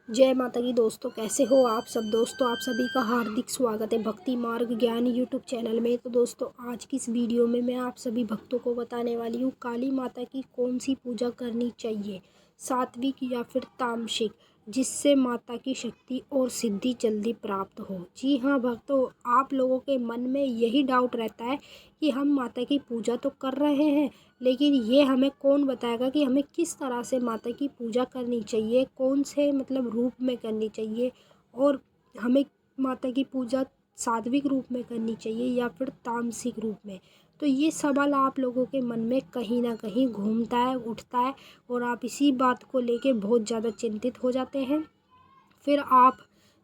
जय माता की दोस्तों, कैसे हो आप सब। दोस्तों आप सभी का हार्दिक स्वागत है भक्ति मार्ग ज्ञान यूट्यूब चैनल में। तो दोस्तों आज की इस वीडियो में मैं आप सभी भक्तों को बताने वाली हूँ काली माता की कौन सी पूजा करनी चाहिए, सात्विक या फिर तामसिक, जिससे माता की शक्ति और सिद्धि जल्दी प्राप्त हो। जी हाँ भक्तों, आप लोगों के मन में यही डाउट रहता है कि हम माता की पूजा तो कर रहे हैं, लेकिन ये हमें कौन बताएगा कि हमें किस तरह से माता की पूजा करनी चाहिए, कौन से रूप में करनी चाहिए, और हमें माता की पूजा सात्विक रूप में करनी चाहिए या फिर तामसिक रूप में। तो ये सवाल आप लोगों के मन में कहीं ना कहीं घूमता है, उठता है, और आप इसी बात को लेके बहुत ज़्यादा चिंतित हो जाते हैं। फिर आप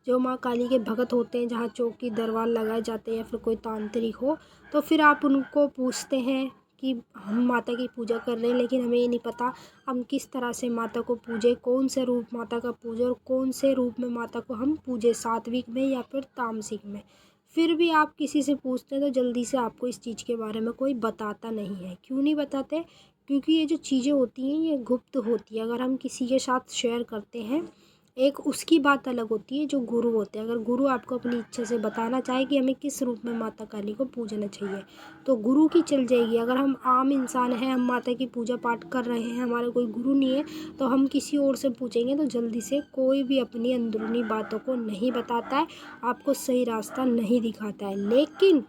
जो माँ काली के भगत होते हैं, जहाँ चौकी दरबार लगाए जाते हैं या फिर कोई तांत्रिक हो, तो फिर आप उनको पूछते हैं कि हम माता की पूजा कर रहे हैं, लेकिन हमें ये नहीं पता हम किस तरह से माता को पूजे, कौन से रूप माता का पूजे और कौन से रूप में माता को हम पूजे, सात्विक में या फिर तामसिक में। फिर भी आप किसी से पूछते हैं तो जल्दी से आपको इस चीज़ के बारे में कोई बताता नहीं है। क्यों नहीं बताते? क्योंकि ये जो चीज़ें होती हैं ये गुप्त होती है। अगर हम किसी के साथ शेयर करते हैं, एक उसकी बात अलग होती है जो गुरु होते हैं। अगर गुरु आपको अपनी इच्छा से बताना चाहे कि हमें किस रूप में माता काली को पूजना चाहिए, तो गुरु की चल जाएगी। अगर हम आम इंसान हैं, हम माता की पूजा पाठ कर रहे हैं, हमारा कोई गुरु नहीं है, तो हम किसी और से पूछेंगे तो जल्दी से कोई भी अपनी अंदरूनी बातों को नहीं बताता है, आपको सही रास्ता नहीं दिखाता है। लेकिन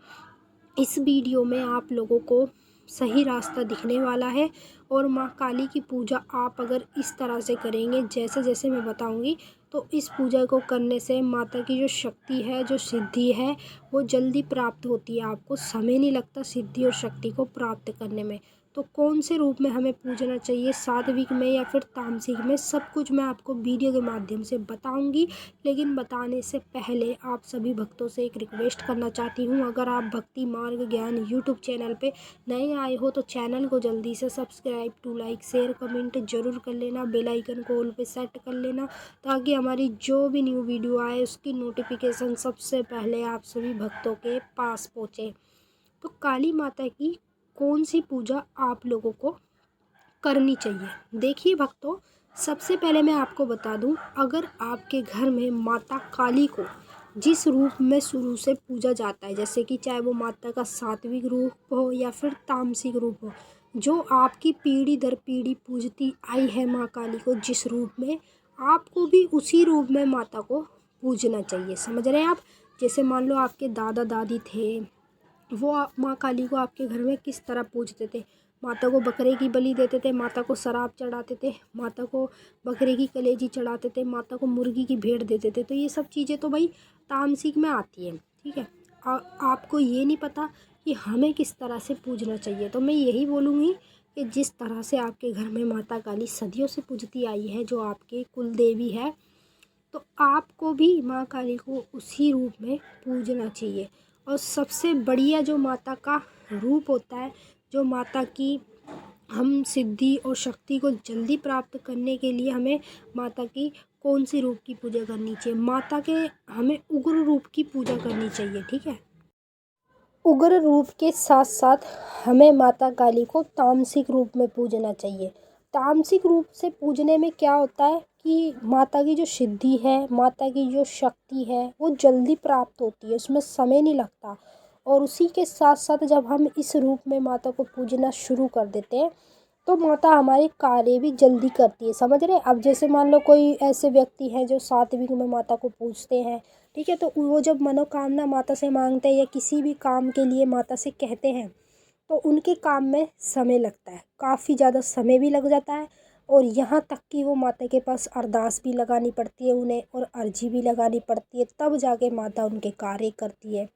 इस वीडियो में आप लोगों को सही रास्ता दिखने वाला है, और माँ काली की पूजा आप अगर इस तरह से करेंगे जैसे जैसे मैं बताऊंगी, तो इस पूजा को करने से माता की जो शक्ति है, जो सिद्धि है, वो जल्दी प्राप्त होती है। आपको समय नहीं लगता सिद्धि और शक्ति को प्राप्त करने में। तो कौन से रूप में हमें पूजना चाहिए, सात्विक में या फिर तामसिक में, सब कुछ मैं आपको वीडियो के माध्यम से बताऊंगी। लेकिन बताने से पहले आप सभी भक्तों से एक रिक्वेस्ट करना चाहती हूँ। अगर आप भक्ति मार्ग ज्ञान यूट्यूब चैनल पे नए आए हो तो चैनल को जल्दी से subscribe to like share comment जरूर कर लेना, बेल आइकन को ऑल पे सेट कर लेना, ताकि हमारी जो भी न्यू वीडियो आए उसकी नोटिफिकेशन सबसे पहले आप सभी भक्तों के पास पहुँचे। तो काली माता की कौन सी पूजा आप लोगों को करनी चाहिए। देखिए भक्तों, सबसे पहले मैं आपको बता दूं, अगर आपके घर में माता काली को जिस रूप में शुरू से पूजा जाता है, जैसे कि चाहे वो माता का सात्विक रूप हो या फिर तामसिक रूप हो, जो आपकी पीढ़ी दर पीढ़ी पूजती आई है माँ काली को जिस रूप में, आपको भी उसी रूप में माता को पूजना चाहिए। समझ रहे हैं आप? जैसे मान लो आपके दादा दादी थे, वो माँ काली को आपके घर में किस तरह पूजते थे। माता को बकरे की बलि देते थे, माता को शराब चढ़ाते थे, माता को बकरे की कलेजी चढ़ाते थे, माता को मुर्गी की भेंट देते थे। तो ये सब चीज़ें तो भाई तामसिक में आती है, ठीक है। आपको ये नहीं पता कि हमें किस तरह से पूजना चाहिए। तो मैं यही बोलूँगी कि जिस तरह से आपके घर में माता काली सदियों से पूजती आई है, जो आपके कुल देवी है, तो आपको भी माँ काली को उसी रूप में पूजना चाहिए। और सबसे बढ़िया जो माता का रूप होता है, जो माता की हम सिद्धि और शक्ति को जल्दी प्राप्त करने के लिए हमें माता की कौन सी रूप की पूजा करनी चाहिए। माता के हमें उग्र रूप की पूजा करनी चाहिए, ठीक है। उग्र रूप के साथ साथ हमें माता काली को तामसिक रूप में पूजना चाहिए। तामसिक रूप से पूजने में क्या होता है कि माता की जो सिद्धि है, माता की जो शक्ति है, वो जल्दी प्राप्त होती है, उसमें समय नहीं लगता। और उसी के साथ साथ जब हम इस रूप में माता को पूजना शुरू कर देते हैं, तो माता हमारे कार्य भी जल्दी करती है। समझ रहे हैं? अब जैसे मान लो कोई ऐसे व्यक्ति हैं जो सात्विक में माता को पूजते हैं, ठीक है, तो वो जब मनोकामना माता से मांगते हैं या किसी भी काम के लिए माता से कहते हैं, तो उनके काम में समय लगता है, काफ़ी ज़्यादा समय भी लग जाता है। और यहाँ तक कि वो माता के पास अरदास भी लगानी पड़ती है उन्हें, और अर्जी भी लगानी पड़ती है, तब जाके माता उनके कार्य करती है।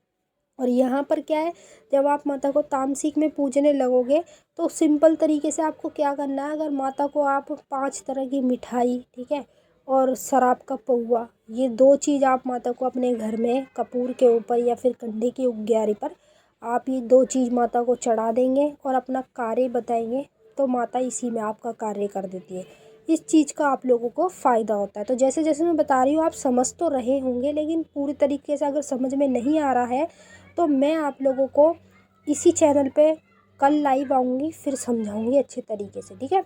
और यहाँ पर क्या है, जब आप माता को तामसिक में पूजने लगोगे, तो सिंपल तरीके से आपको क्या करना है, अगर माता को आप 5 तरह की मिठाई, ठीक है, और शराब का पौवा, ये 2 चीज़ आप माता को अपने घर में कपूर के ऊपर या फिर कंडे की उग्यारी पर आप ये 2 चीज़ माता को चढ़ा देंगे और अपना कार्य बताएंगे, तो माता इसी में आपका कार्य कर देती है। इस चीज़ का आप लोगों को फ़ायदा होता है। तो जैसे जैसे मैं बता रही हूँ आप समझ तो रहे होंगे, लेकिन पूरी तरीके से अगर समझ में नहीं आ रहा है, तो मैं आप लोगों को इसी चैनल पे कल लाइव आऊँगी, फिर समझाऊँगी अच्छे तरीके से, ठीक है।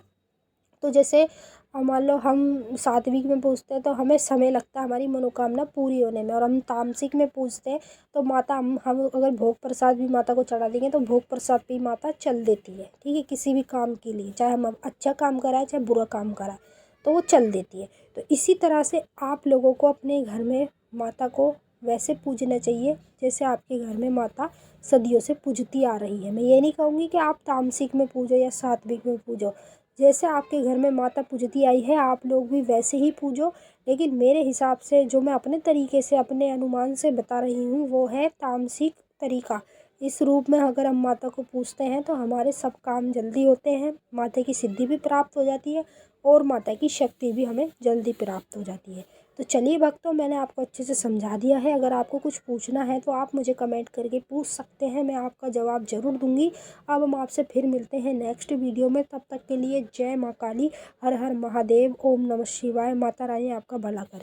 तो जैसे और मान लो हम सात्विक में पूजते हैं तो हमें समय लगता है हमारी मनोकामना पूरी होने में, और हम तामसिक में पूजते हैं तो माता हम अगर भोग प्रसाद भी माता को चढ़ा देंगे तो भोग प्रसाद पे ही माता चल देती है। ठीक है, किसी भी काम के लिए, चाहे हम अच्छा काम कराएं चाहे बुरा काम कराएं, तो वो चल देती है। तो इसी तरह से आप लोगों को अपने घर में माता को वैसे पूजना चाहिए जैसे आपके घर में माता सदियों से पूजती आ रही है। मैं ये नहीं कहूँगी कि आप तामसिक में पूजो या सात्विक में पूजो, जैसे आपके घर में माता पूजती आई है आप लोग भी वैसे ही पूजो। लेकिन मेरे हिसाब से जो मैं अपने तरीके से अपने अनुमान से बता रही हूँ वो है तामसिक तरीका। इस रूप में अगर हम माता को पूजते हैं तो हमारे सब काम जल्दी होते हैं, माता की सिद्धि भी प्राप्त हो जाती है और माता की शक्ति भी हमें जल्दी प्राप्त हो जाती है। तो चलिए भक्तों, मैंने आपको अच्छे से समझा दिया है। अगर आपको कुछ पूछना है तो आप मुझे कमेंट करके पूछ सकते हैं, मैं आपका जवाब ज़रूर दूंगी। अब हम आपसे फिर मिलते हैं नेक्स्ट वीडियो में, तब तक के लिए जय माँ काली, हर हर महादेव, ओम नमः शिवाय। माता रानी आपका भला करे।